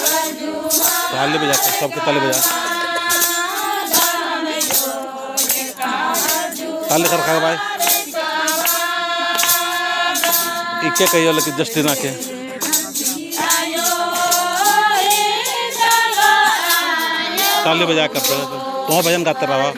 ताली बजा के सबके ताली बजा ताली कर खा भाई इके कहियो लेकिन जस्टिना के ताली बजा कर तो भजन गाते रहा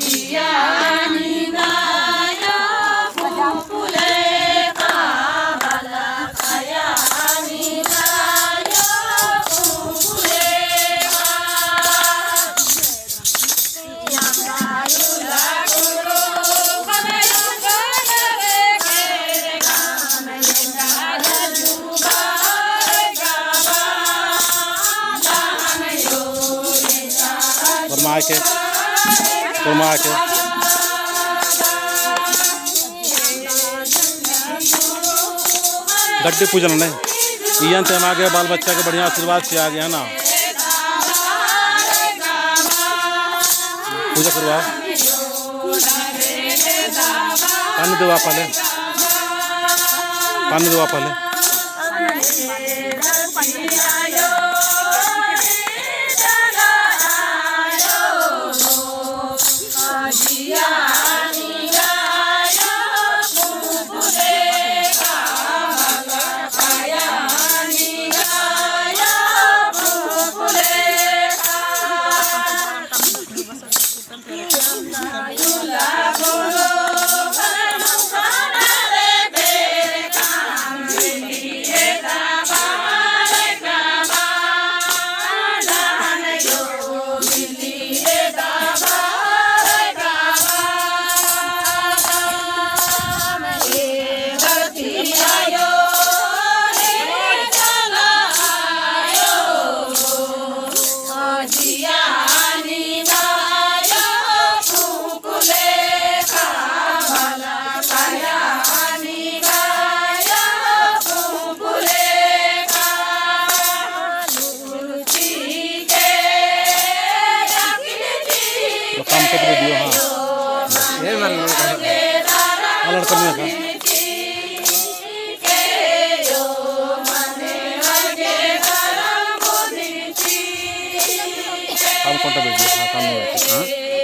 के गड्डी पूजन नहीं इयन से हम आ गए बाल बच्चा के बढ़िया आशीर्वाद से आ गए है ना पूजा करवा पानी दो पहले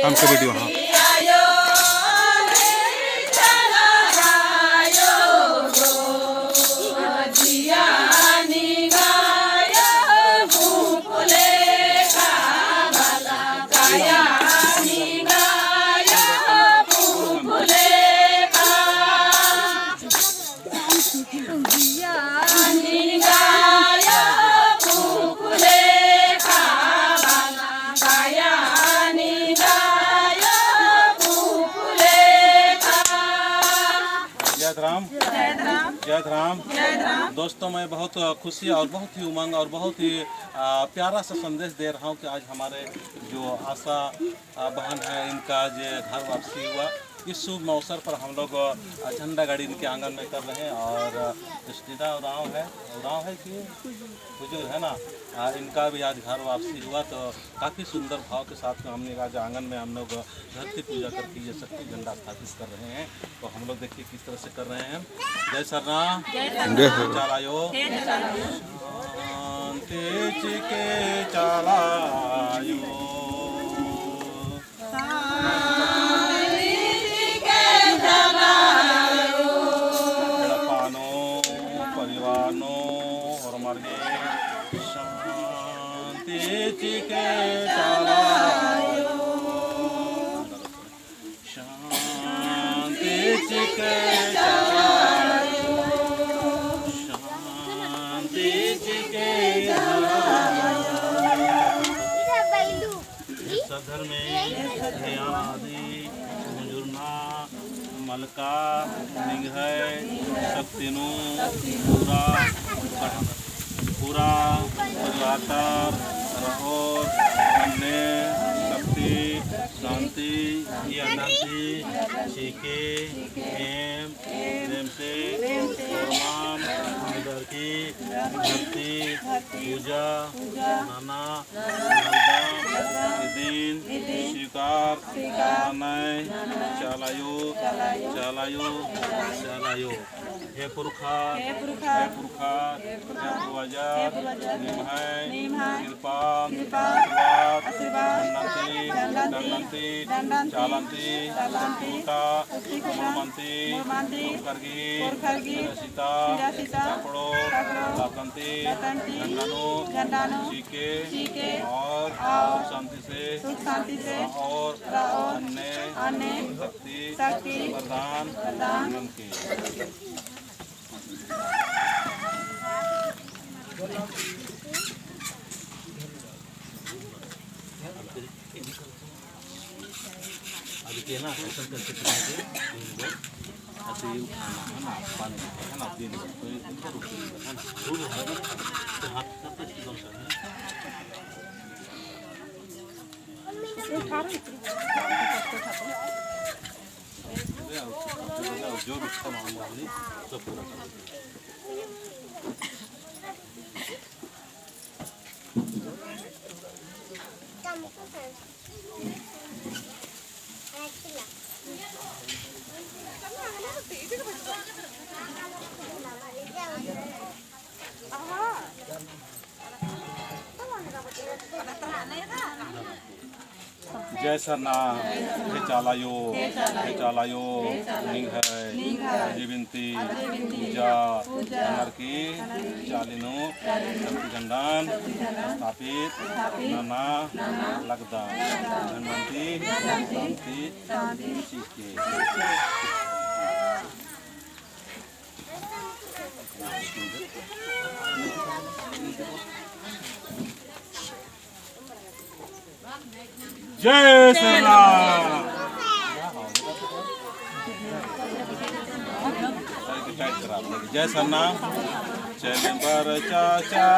काम के वीडियो हाँ जय राम। दोस्तों मैं बहुत खुशी और बहुत ही उमंग और बहुत ही प्यारा सा संदेश दे रहा हूँ कि आज हमारे जो आशा बहन है इनका जो घर वापसी हुआ इस शुभ अवसर पर हम लोग झंडा गाड़ी इनके आंगन में कर रहे हैं और जस्टिना उरांव है कि बुजुर्ग है ना इनका भी आज घर वापसी हुआ तो काफ़ी सुंदर भाव के साथ में हमने आज आंगन में हम लोग धरती पूजा करके ये शक्ति झंडा स्थापित कर रहे हैं। तो हम लोग देखिए किस तरह से कर रहे हैं। जय सरना चालायो शांति के चालायो सदर में मुजुर्ना मलका निगह शक्तिनु पूरा परिवार रहो अन्य शक्ति शांति सीखे एम प्रेम से तमाम इधर की भक्ति पूजा नाना ननय चलायो हे पुरखा हे पूर्वजा निमहाय कृपाम आशीर्वाद दंडंती चालंती मुड़मंती करगी सीता काकड़ो लातंती गंडानो चीके और शांति से और अन्य शक्ति प्रदान की अभी ना ऐसा करके ऐसे ही उठाना है ना पानी है ना दिन तो इनको रुकना है ना रूल है तो हाथ करते एकदम से जो रुकता मामला नहीं सब पूरा जय सरनाम हे चालायो निंग है जीविंती पूजा अनर्की चालिनो शक्ति गंडान स्थापित नाना लगदा धनवंती शांति चीके जय श्री राम। जय सरनाम चैलेंबर चाचा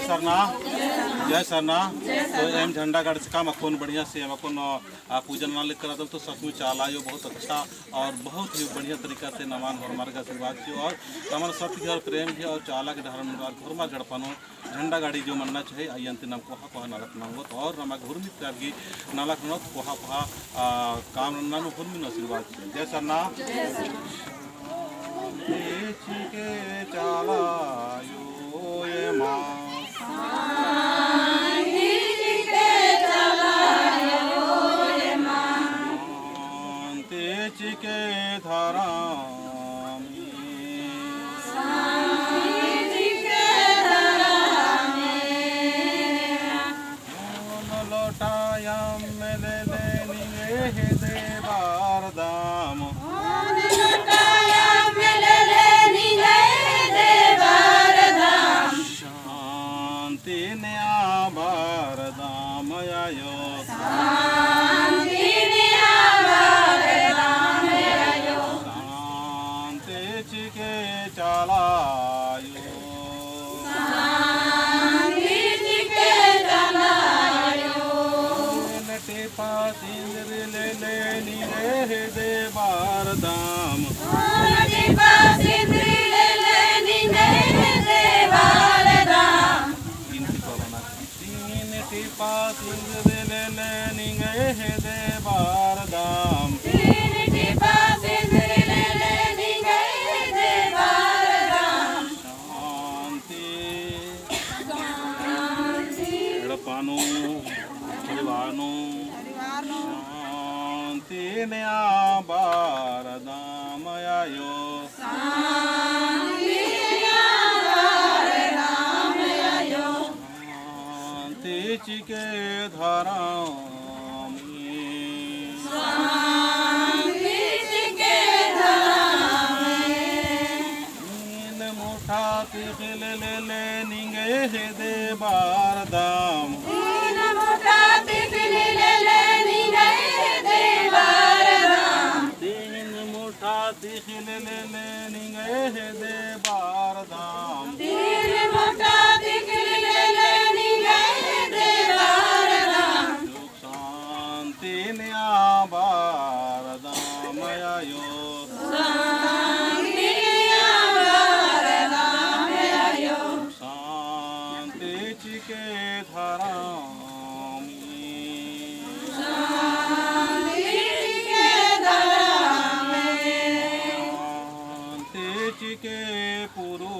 सरना जय सरना। तो एम झंडा गाड़ी से काम अकोन बढ़िया से अकोन पूजन ना लिख करा तो सचमुच आला यो बहुत अच्छा और बहुत ही बढ़िया तरीका से नमान हमारे का आशीर्वाद थी और हमारा सत्य और प्रेम भी और चाला के धर्म घुरमा गड़पनो झंडा गाड़ी जो मनना चाहिए आई अंत नाम कोहा कोहा नालक नांगो तो और नमा घुर्मी त्यागी नालक नो कोहा कोहा काम नानु घुर्मी नो आशीर्वाद जय सरना। के चाला यो ये माँ के धारा लोटाया मेले लेनी देवार दाम शांति न्या बार दाम आयो दे बार दाम तीन टिपा सिंदूर ले लेनी गए दे बार दाम शांति एड़पानो परिवारनो न्या बार दाम आयो शांति के धारा मुठा तिखिल ले निगे दे बार दाम तिखिल ले लेनी गए दे बार दाम सुख शांति न्या बार दाम आयो शांति के धारा के पुरु